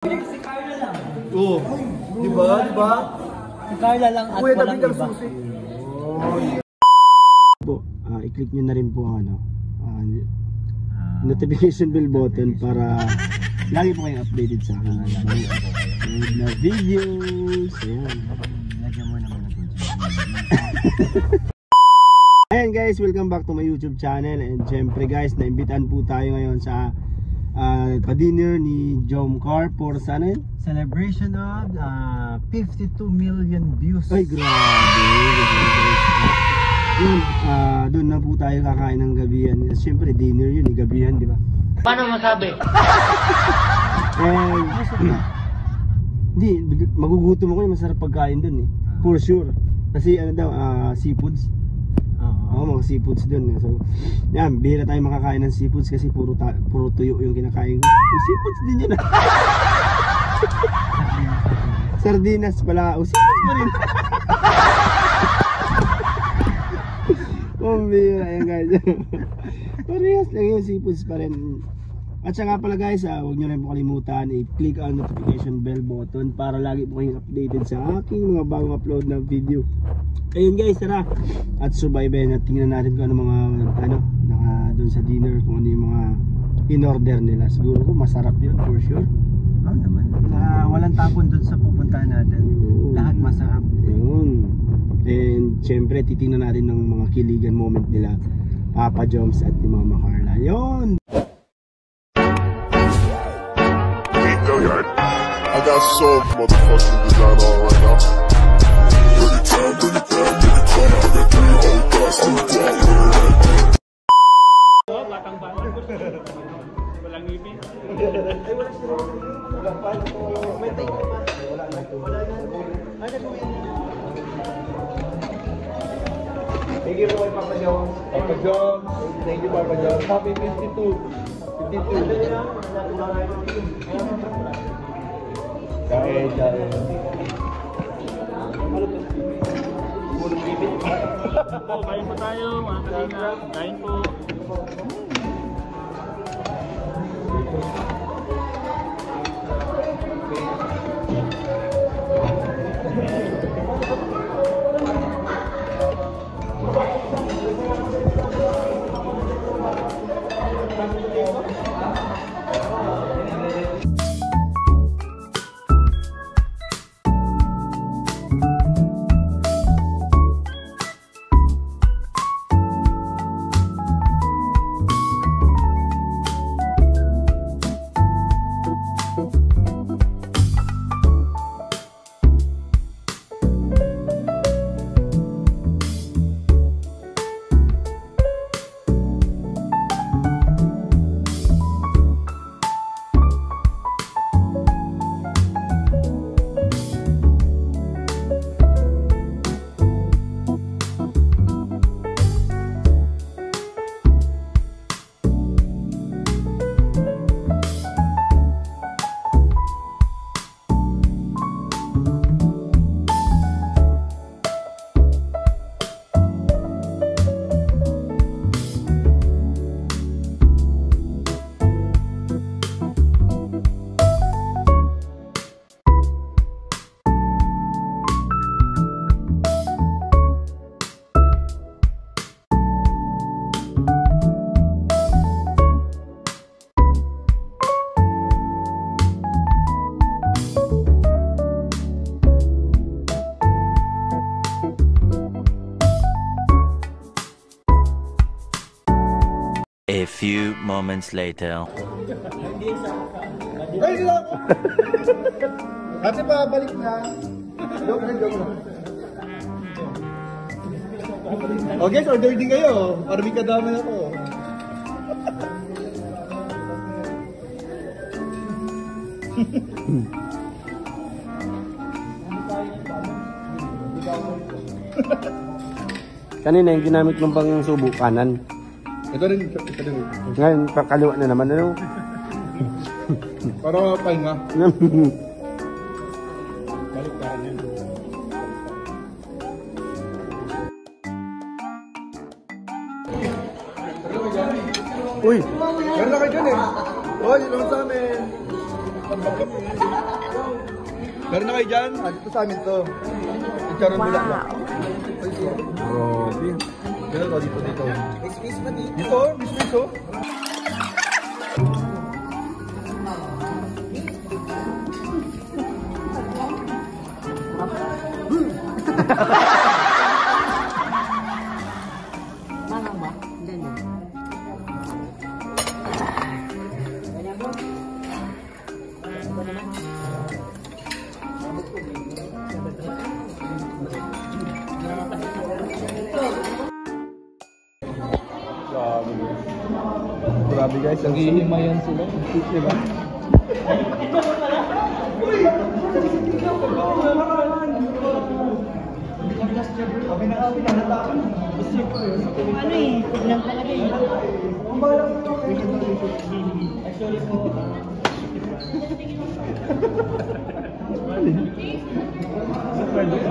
Oo. Diba? Diba? Si Carla lang at Kuya, walang tabi iba. susi. Po, i-click nyo na rin po ang notification bell button para lagi po kayong updated sa akin na videos. Ayan. Lagyan mo naman ako dyan. Ayan guys, welcome back to my YouTube channel. And syempre guys, naimbitan po tayo ngayon sa pa-dinner ni Jom Car for sana yun? Celebration of 52 million views. Ay grabe. Yun, doon na po tayo kakain ng gabihan. Siyempre dinner yun, gabihan, di ba? Paano masabi? Hindi, magugutom ako, masarap pagkain doon eh. For sure. Kasi ano daw, seafoods. Oo, mga seafoods doon. So, yan, bihira tayo makakain ng seafoods kasi puro tuyo yung kinakain ko. Yung seafoods din yun. Sardinas pala. O, seafoods pa rin. Oh, bihira yan guys. Parehas lang yung seafoods pa rin. At saka pala guys, huwag nyo rin po kalimutan i-click ang notification bell button para lagi po kayong updated sa aking mga bagong upload na video. Ayun guys, tara at subaybayan at tingnan natin kung ano mga doon sa dinner, kung ano yung mga in-order nila. Siguro ko masarap yun for sure. Oo naman. Walang tapon doon sa pupuntahan natin. Lahat masarap. Yun. And syempre titingnan natin ng mga kiligan moment nila Papa Joms at ni Mama Carla. Yun. I got so motherfucking design on right now. Bring it down, I got 3 old guys to the block. Oh, batang-bata. Walang ngipin. Ay, wala sila. Wala pa. May take pa. Wala na. Ano gawin? Thank you po kay Papa John. Papa John. Thank you Papa John. Happy 52. 52. Kain. Ano to? Puro bibit. Kain po tayo, mga kalina. Kain po. A few moments later. Ay, sila ako! Ate pa, balik na. Joke na. O guys, order din kayo. Para may kadama ako. Kanina yung ginamit mong pang subo kanan. Ito rin. Ngayon, kaliwa na naman. Ano? Para pahinga. Balik ka rin yan. Uy! Meron na kayo dyan eh. Uy, lang sa amin. Meron na kayo dyan? Dito sa amin to. Chicharon bulaklak. Grabe. Meron dito. May space pa dito. Dito, may space oh. Mangang ba? Ganyan. Grabe guys, naghihimayan sila. Diba? Ano eh, tignan talaga eh. Actually po,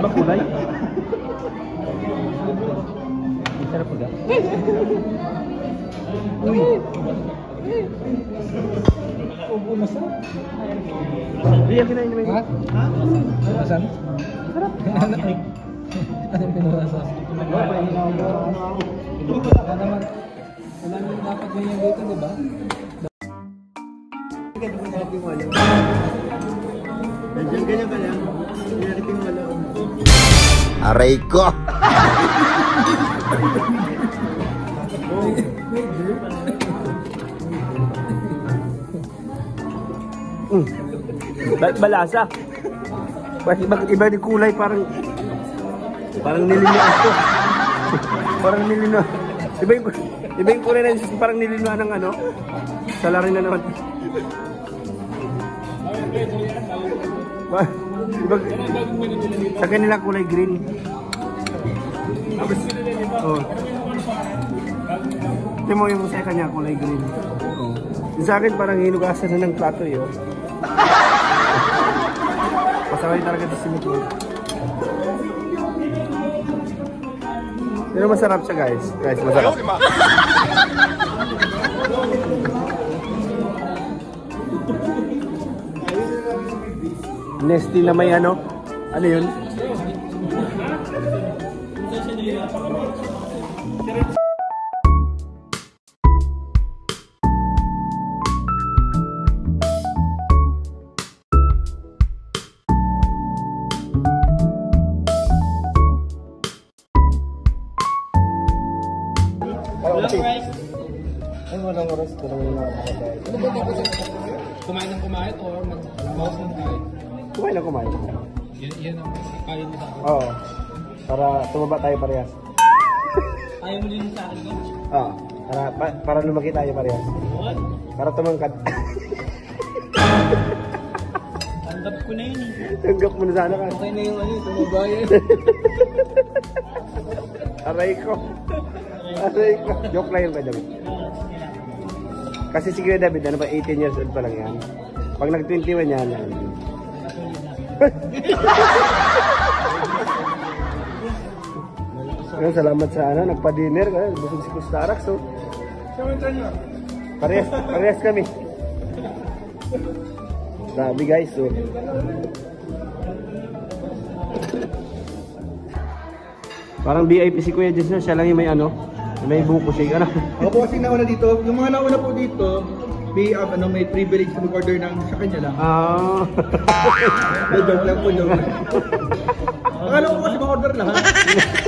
Ba kulay? Sarap po daw. Uy! Ubo na sa. Iya, kinain naman. Ha? Asan? Sarap. Anong pinurasa? Wala naman dapat ganyan dito, di ba? Ganyan ka lang. Pinariting mo lang. Aray ko! Balasa. Bakit iba yung kulay parang nilinuan ko. Parang nilinuan. Iba yung kulay na parang nilinuan ng ano. Salarin na naman. Iba, sa kanila kulay green. Oh. Ito mo yung sa kanya kulay green. Oh. Yung sa akin parang hinugasan na ng plato yun. Pasaway talaga ito si Mito. Pero masarap siya guys. Guys, masarap. Nesty na may ano? Ano yun? Ay, walang oras. Kumain ng kumain o mag-mouse ng kain? Kumain na kumain. Yan ang kain mo sa akin. Oo. Para tumaba tayo parehas. Ayaw mo din sa akin, coach? Oo. Para lumaki tayo parehas. What? Para tumangkad. Tanggap ko na yun eh. Tanggap mo na sana ka. Okay na yung ano, tumabayan. Aray ko. Aray ko. Joke lang yun ka, David. Kasi si Kuya David, ano ba, 18 years old pa lang yan. Pag nag-21 yan, yan. Salamat sa ano, nagpa-dinner. Busog si Kustarax, so. Parehas kami. Sabi guys, so. Parang VIP si Kuya Jess, siya lang yung may ano, may buko siya. Ano? Ako po kasi nauna dito, yung mga nauna po dito, may privilege na mag-order ng sa kanya lang. Ah. Joke lang po, joke lang. Akala ko kasi ma-order lahat.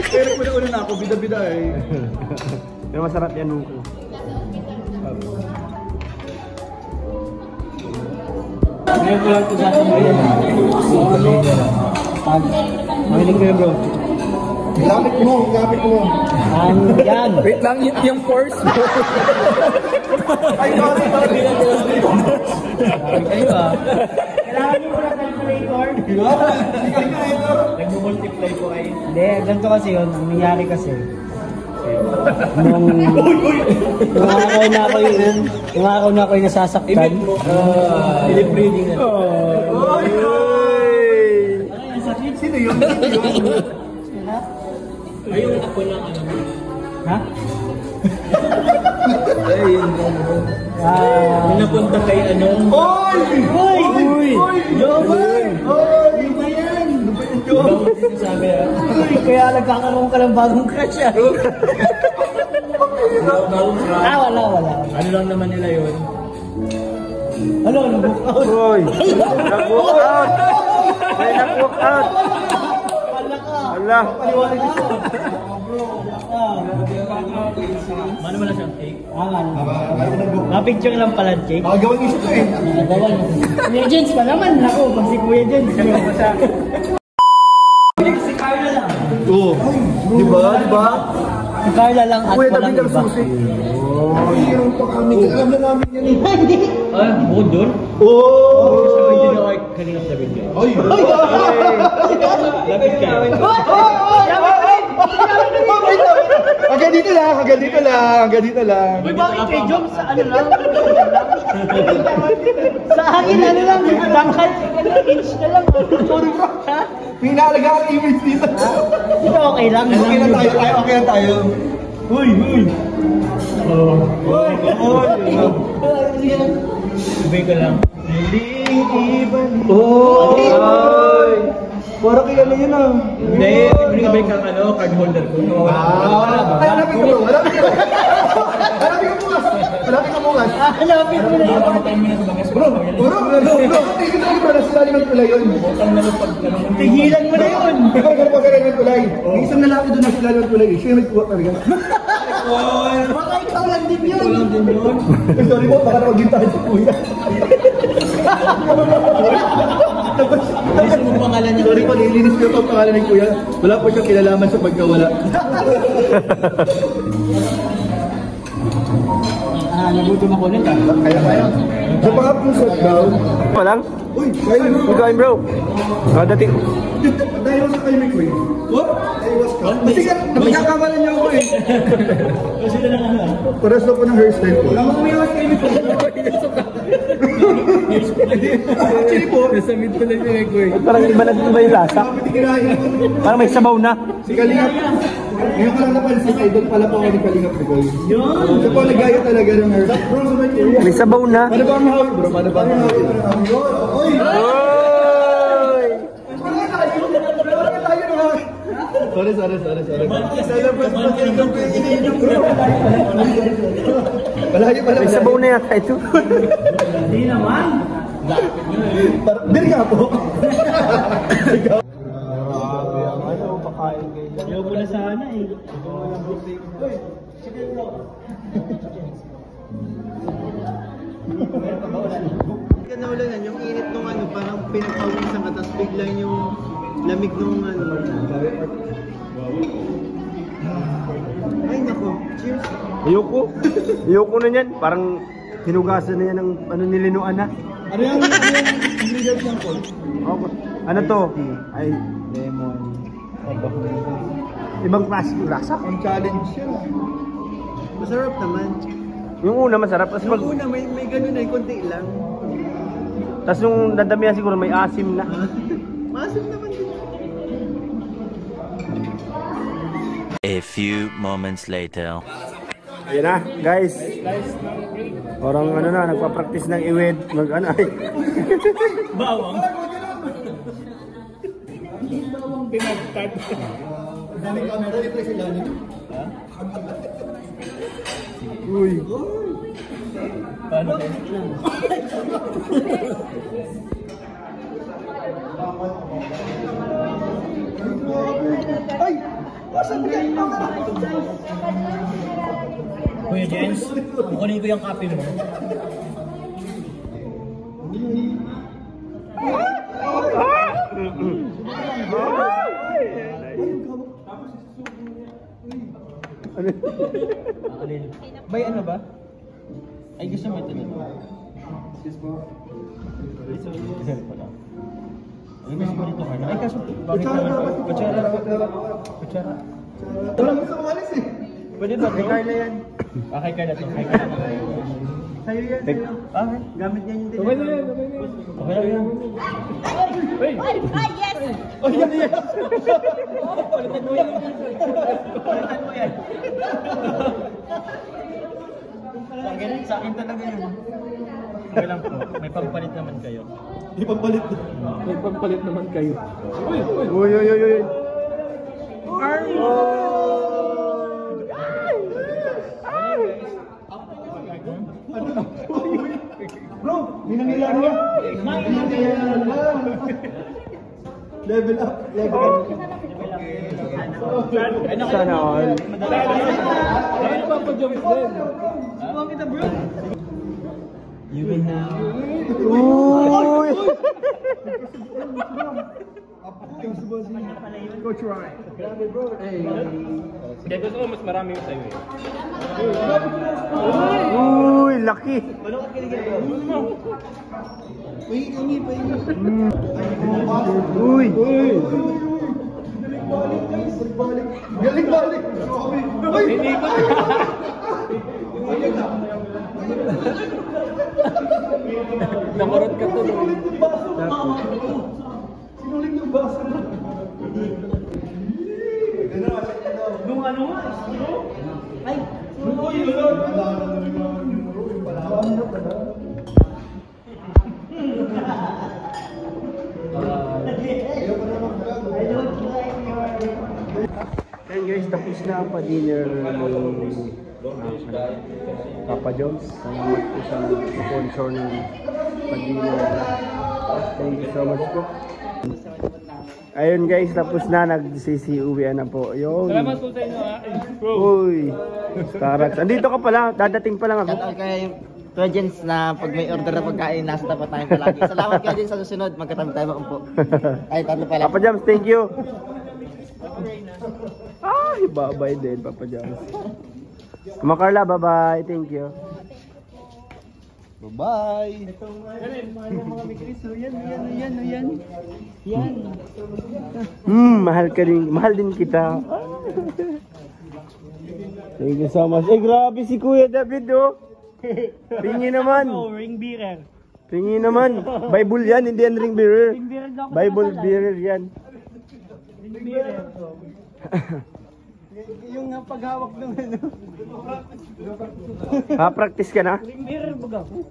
Pero una na ako, bida-bida eh. Pero masarap yan buko. Ngayon ko lang ito sasabihin. Mahilig ko yun, bro. Gamit mo. Yan. Wait lang, yung force mo. Ay, sorry. Kayo ah. kailangan mo pala calculator. Nag-multiply ko kayo. Hindi, ganito kasi yun. Ang nangyari kasi. Nung araw na ako yung nasasaktan. Philip reading na. Sino yun? Ayun ako lang ano. Ha? Yung napunta kay ano? Uy! Jomar! Sabi kaya nagkakaroon ka ng bagong crush ah. Wala. Ano lang naman nila yun? Ano? Nag-walk out? Uy! Nag-walk out! May nag-walk out! Wala! Mano mo na siyang cake? Mapicture lang pala cake. Gawin niyo siya eh. Nagawan. Kuya Jens pa naman. Ako, pag si Kuya Jens. Si Carla lang. Oo. Di ba? Si Carla lang at Kuya walang David ang iba. susi. Mayroon pa kami. Alam na namin yan eh. Ah, bukod doon? Oo! Hindi na ako kanina sa video. Ay! Lapit ka. Hanggang dito lang. Uy, bakit kay Jom sa ano lang? Sa akin ano lang, dangkal, inch na lang. Sorry bro. May naalaga ang image dito. Ito okay lang. Okay na tayo. Uy! Sabay ko lang. Parang kaya na yun ah. Hindi, ibalik ang ano, card holder ko. Ay, hanapin ka bro. Hanapin ka bukas. Hanapin mo na yun. Bro. Tingin na bro, nasilalim ang tulay yun. Tigilan mo na yun. Ikaw pa kaya ng tulay. May isang lalaki doon nasilalim ang tulay. Siya may kuha talaga. Baka ikaw lang din yun. Sorry po, baka napagintahan si kuya. Gusto mo pangalan niya. Sorry po, nilinis ko ang pangalan ng kuya. Wala po siyang kilalaman sa pagkawala. Nagutom ako ulit ah. Kaya. Sa pang-upload shutdown. Walang? Uy, kaya mo. Huwag kain bro. Dating. Dahil sa kayo may kuya. What? Dahil ka. Kasi nga, napagkakamalan niyo ako eh. Kasi na lang lang. Paras na po ng hairstyle ko. Wala mo umiwas kayo may kuya. Actually po, nasa mid pa lang yung may kuya. Parang iba na din ba yung lasa? Parang may sabaw na. Si Kalingap. Ngayon ko lang napansin, idol pala po ako ni Kalingap ni Kuya. Siya po nagaya talaga ng hair. Bro, sabay kuya. May sabaw na. Paano ba ang mahawi bro? Paano ba ang mahawi? Oy! Sorry. Malayo pala. May sabaw na yata ito. Hindi naman. Dali nga po. Ayaw ko na sana eh. Kanaulan yung init nung ano, parang pinagpawisan ka, tapos biglang yung lamig nung ano. Ay nako, cheers. Ayoko na yan. Parang hinugasan na yan ng ano nilinuan na. Ano yung ingredients niyan po? Ano to? Ay, lemon. Ibang klase yung lasa. Ang challenge yan. Masarap naman. Yung una masarap. Tapos Yung una, may ganun na, konti lang. Tapos nung dadamihan siguro may asim na. Masim naman din. A few moments later. Ayan na, guys. Parang ano na, nagpa-practice ng iwed. Mag-ano ay. Bawang. Bawang pinagtag. Daming camera, ito yung sila niyo. Uy. Paano kayo? Ay! Wasan ka? Kuya Jens, kukunin ko yung kape mo. Bay, ano ba? Ay, gusto mo ito dito. Yes po. Ay, gusto mo dito, Carla. Ay, kaso, bakit naman? Kutsara. Wala mo sa umalis eh. Pwede ba? Kay Carla yan. Kay Carla to. Kay Carla. Sa'yo yan. Gamit niya yung din. Okay na yan. Okay na yan. Hey! Yes! Oh, yes! Palitan mo yan. Palitan mo yan. Sa akin talaga yun. Okay lang po. May pampalit naman kayo. May pampalit naman kayo. Uy. Bro, minangilan niya. Level up. Sana all. Ano pa pa jump din? You will have... Uy! Coach Ryan. Grabe bro. Kaya gusto ko mas marami yung sa'yo eh. Uy, laki. Pahingi. Uy. Galing balik. Nakurot ka to. Sinuling yung baso. Nung ano nga, ay, Ayan guys, tapos na ang pa-dinner ni Papa Jones. Salamat po sa sponsor ng pa-dinner. Thank you so much po. Ayun guys, tapos na, nagsisiuwian na po. Yung... Salamat po sa inyo ha. Bro. Uy, Staraks. Andito ka pala, dadating pa lang ako. shout out kaya yung Regents na pag may order na pagkain, nasa tapat tayo palagi. Salamat kayo din sa susunod, magkatabi tayo maumpo. Ay, tatlo pala. Papa Jones, thank you. Ay, bye-bye din, Papa Jones. Mama Carla, bye-bye. Thank you. Bye-bye. Mahal ka rin. Mahal din kita. Thank you so much. Eh, grabe si Kuya David, oh. Pingi naman. Ring bearer. Pingi naman. Bible yan, hindi yan ring bearer. Bible bearer yan. Ring bearer. Yung paghawak ng ano. Ha, practice ka na? Ring bearer baga po.